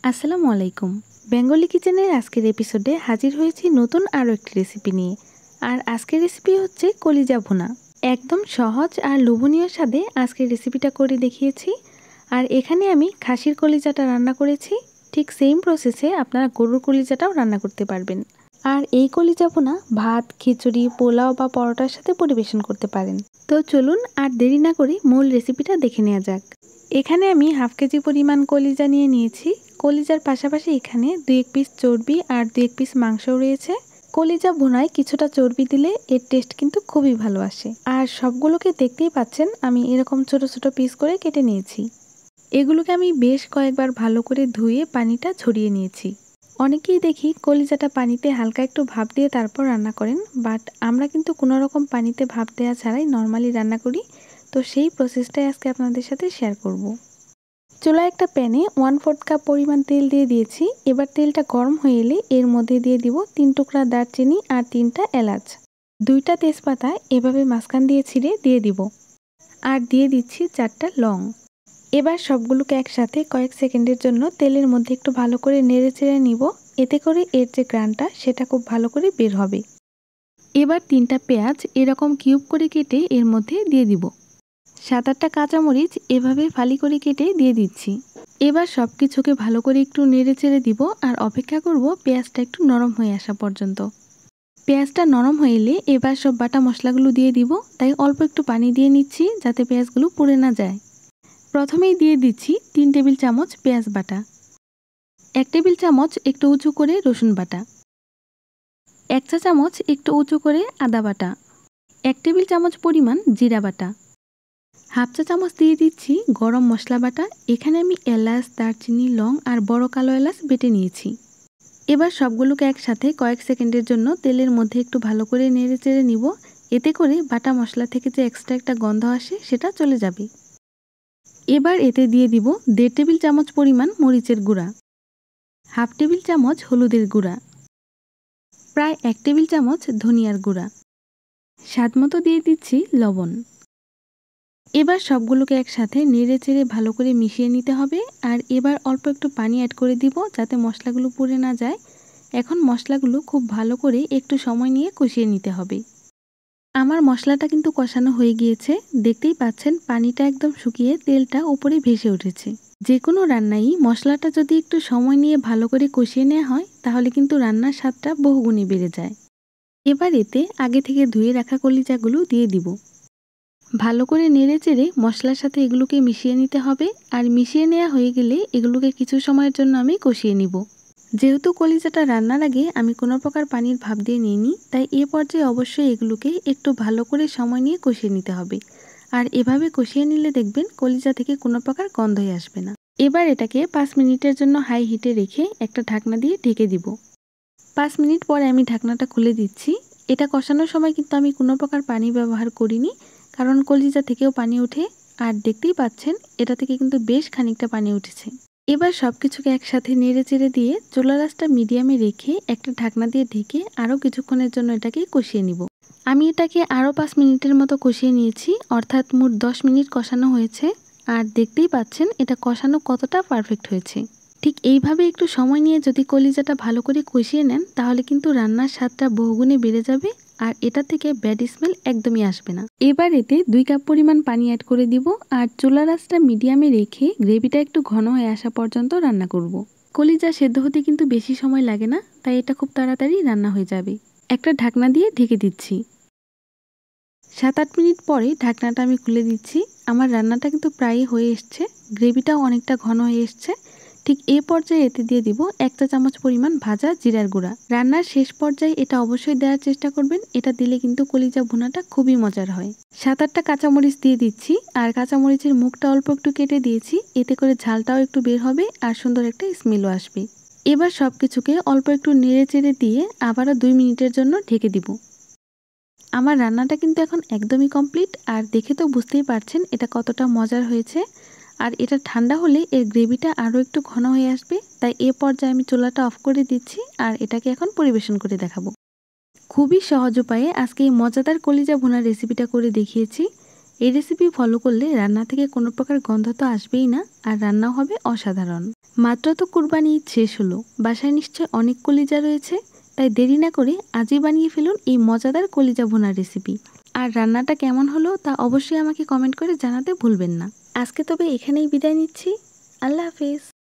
আসসালামু আলাইকুম। বেঙ্গলি কিচেনের আজকের এপিসোডে হাজির হয়েছি নতুন আরও একটি রেসিপি নিয়ে। আর আজকের রেসিপি হচ্ছে কলিজা ভুনা। একদম সহজ আর লোভনীয় স্বাদে আজকের রেসিপিটা করে দেখিয়েছি। আর এখানে আমি খাসির কলিজাটা রান্না করেছি। ঠিক সেম প্রসেসে আপনারা গরুর কলিজাটাও রান্না করতে পারবেন। আর এই কলিজা ভুনা ভাত, খিচুড়ি, পোলাও বা পরোটার সাথে পরিবেশন করতে পারেন। তো চলুন আর দেরি না করে মূল রেসিপিটা দেখে নেওয়া যাক। এখানে আমি হাফ কেজি পরিমাণ কলিজা নিয়ে নিয়েছি। কলিজার পাশাপাশি এখানে 2-1 পিস চর্বি আর 2-1 পিস মাংসও রয়েছে। কলিজা ভুনায় কিছুটা চর্বি দিলে এর টেস্ট কিন্তু খুবই ভালো আসে। আর সবগুলোকে দেখতেই পাচ্ছেন আমি এরকম ছোট ছোট পিস করে কেটে নিয়েছি। এগুলোকে আমি বেশ কয়েকবার ভালো করে ধুয়ে পানিটা ঝরিয়ে নিয়েছি। অনেকেই দেখি কলিজাটা পানিতে হালকা একটু ভাপ দিয়ে তারপর রান্না করেন, বাট আমরা কিন্তু কোনো রকম পানিতে ভাপ দেওয়া ছাড়াই নর্মালি রান্না করি। তো সেই প্রসেসটাই আজকে আপনাদের সাথে শেয়ার করব। চুলায় একটা প্যানে 1/4 কাপ পরিমাণ তেল দিয়ে দিয়েছি। এবার তেলটা গরম হয়ে এলে এর মধ্যে দিয়ে দিব 3 টুকরা দারচিনি আর 3টা এলাচ, 2টা তেজপাতা এভাবে মাঝখান দিয়ে ছিঁড়ে দিয়ে দিব, আর দিয়ে দিচ্ছি 4টা লং। এবার সবগুলোকে একসাথে কয়েক সেকেন্ডের জন্য তেলের মধ্যে একটু ভালো করে নেড়ে চেড়ে নিব। এতে করে এর যে গ্রানটা সেটা খুব ভালো করে বের হবে। এবার 3টা পেঁয়াজ এরকম কিউব করে কেটে এর মধ্যে দিয়ে দিব। 7-8টা কাঁচামরিচ এভাবে ফালি করে কেটে দিয়ে দিচ্ছি। এবার সব কিছুকে ভালো করে একটু নেড়ে চেড়ে দিব আর অপেক্ষা করব পেঁয়াজটা একটু নরম হয়ে আসা পর্যন্ত। পেঁয়াজটা নরম হয়ে এলে এবার সব বাটা মশলাগুলো দিয়ে দিব, তাই অল্প একটু পানি দিয়ে নিচ্ছি যাতে পেঁয়াজগুলো পুড়ে না যায়। প্রথমেই দিয়ে দিচ্ছি 3 টেবিল চামচ পেঁয়াজ বাটা, 1 টেবিল চামচ একটু উঁচু করে রসুন বাটা, 1 চা চামচ একটু উঁচু করে আদা বাটা, 1 টেবিল চামচ পরিমাণ জিরা বাটা, হাফ চা চামচ দিয়ে দিচ্ছি গরম মশলা বাটা। এখানে আমি এলাচ, দারচিনি, লং আর বড় কালো এলাচ বেটে নিয়েছি। এবার সবগুলোকে একসাথে কয়েক সেকেন্ডের জন্য তেলের মধ্যে একটু ভালো করে নেড়ে চেড়ে নিব। এতে করে বাটা মশলা থেকে যে এক্সট্রা একটা গন্ধ আসে সেটা চলে যাবে। এবার এতে দিয়ে দিব 1.5 টেবিল চামচ পরিমাণ মরিচের গুঁড়া, হাফ টেবিল চামচ হলুদের গুঁড়া, প্রায় 1 টেবিল চামচ ধনিয়ার গুঁড়া, স্বাদমতো দিয়ে দিচ্ছি লবণ। এবার সবগুলোকে একসাথে নেড়ে চেড়ে ভালো করে মিশিয়ে নিতে হবে। আর এবার অল্প একটু পানি অ্যাড করে দিব যাতে মশলাগুলো পুড়ে না যায়। এখন মশলাগুলো খুব ভালো করে একটু সময় নিয়ে কষিয়ে নিতে হবে। আমার মশলাটা কিন্তু কষানো হয়ে গিয়েছে, দেখতেই পাচ্ছেন পানিটা একদম শুকিয়ে তেলটা উপরে ভেসে উঠেছে। যে কোনো রান্নাই মশলাটা যদি একটু সময় নিয়ে ভালো করে কষিয়ে নেওয়া হয় তাহলে কিন্তু রান্নার স্বাদটা বহুগুণে বেড়ে যায়। এবার এতে আগে থেকে ধুয়ে রাখা কলিজাগুলো দিয়ে দিব। ভালো করে নেড়ে চেড়ে মশলার সাথে এগুলোকে মিশিয়ে নিতে হবে। আর মিশিয়ে নেওয়া হয়ে গেলে এগুলোকে কিছু সময়ের জন্য আমি কষিয়ে নিব। যেহেতু কলিজাটা রান্নার আগে আমি কোনো প্রকার পানির ভাপ দিয়ে নিইনি, তাই এ পর্যায়ে অবশ্যই এগুলোকে একটু ভালো করে সময় নিয়ে কষিয়ে নিতে হবে। আর এভাবে কষিয়ে নিলে দেখবেন কলিজা থেকে কোনো প্রকার গন্ধই আসবে না। এবার এটাকে 5 মিনিটের জন্য হাই হিটে রেখে একটা ঢাকনা দিয়ে ঢেকে দিব। 5 মিনিট পরে আমি ঢাকনাটা খুলে দিচ্ছি। এটা কষানোর সময় কিন্তু আমি কোনো প্রকার পানি ব্যবহার করিনি, কারণ কলিজা থেকেও পানি ওঠে। আর দেখতেই পাচ্ছেন এটা থেকে কিন্তু বেশ খানিকটা পানি উঠেছে। এবার সব কিছুকে একসাথে নেড়ে চেড়ে দিয়ে চুলার আঁচটা মিডিয়ামে রেখে একটা ঢাকনা দিয়ে ঢেকে আরও কিছুক্ষণের জন্য এটাকে কষিয়ে নিব। আমি এটাকে আরও 5 মিনিটের মতো কষিয়ে নিয়েছি, অর্থাৎ মোট 10 মিনিট কষানো হয়েছে। আর দেখতেই পাচ্ছেন এটা কষানো কতটা পারফেক্ট হয়েছে। ঠিক এইভাবে একটু সময় নিয়ে যদি কলিজাটা ভালো করে কষিয়ে নেন তাহলে কিন্তু রান্নার স্বাদটা বহুগুণে বেড়ে যাবে। আর এটা থেকে ব্যাড স্মেল একদমই আসবে না। এবার এতে 2 কাপ পরিমাণ পানি অ্যাড করে দিব আর চুলার আঁচটা মিডিয়ামে রেখে গ্রেভিটা একটু ঘন হয়ে আসা পর্যন্ত রান্না করব। কলিজা সেদ্ধ হতে কিন্তু বেশি সময় লাগে না, তাই এটা খুব তাড়াতাড়ি রান্না হয়ে যাবে। একটা ঢাকনা দিয়ে ঢেকে দিচ্ছি। 7-8 মিনিট পরে ঢাকনাটা আমি খুলে দিচ্ছি। আমার রান্নাটা কিন্তু প্রায় হয়ে এসছে, গ্রেভিটাও অনেকটা ঘন হয়ে এসছে। ঠিক এই পর্যায়ে এতে দিয়ে দিব 1 চা চামচ পরিমাণ ভাজা জিরার গুঁড়া। রান্নার শেষ পর্যায়ে এটা অবশ্যই দেওয়ার চেষ্টা করবেন, এটা দিলে কিন্তু কলিজা ভুনাটা খুবই মজার হয়। 7-8টা কাঁচামরিচ দিয়ে দিচ্ছি আর কাঁচামরিচের মুখটা অল্প একটু কেটে দিয়েছি, এতে করে ঝালটাও একটু বের হবে আর সুন্দর একটা স্মেলও আসবে। এবার সব কিছুকে অল্প একটু নেড়ে চেড়ে দিয়ে আবারও 2 মিনিটের জন্য ঢেকে দিব। আমার রান্নাটা কিন্তু এখন একদমই কমপ্লিট। আর দেখে তো বুঝতেই পারছেন এটা কতটা মজার হয়েছে। আর এটা ঠান্ডা হলে এর গ্রেভিটা আরও একটু ঘন হয়ে আসবে, তাই এ পর্যায়ে আমি চুলাটা অফ করে দিচ্ছি আর এটাকে এখন পরিবেশন করে দেখাবো। খুবই সহজ উপায়ে আজকে এই মজাদার কলিজা ভুনার রেসিপিটা করে দেখিয়েছি। এই রেসিপি ফলো করলে রান্না থেকে কোনো প্রকার গন্ধ তো আসবেই না, আর রান্নাও হবে অসাধারণ। মাত্র তো কুরবানি ঈদ শেষ হলো, বাসায় নিশ্চয় অনেক কলিজা রয়েছে, তাই দেরি না করে আজই বানিয়ে ফেলুন এই মজাদার কলিজা ভুনা রেসিপি। আর রান্নাটা কেমন হলো তা অবশ্যই আমাকে কমেন্ট করে জানাতে ভুলবেন না। আজকে তবে এখানেই বিদায় নিচ্ছি। আল্লাহ হাফেজ।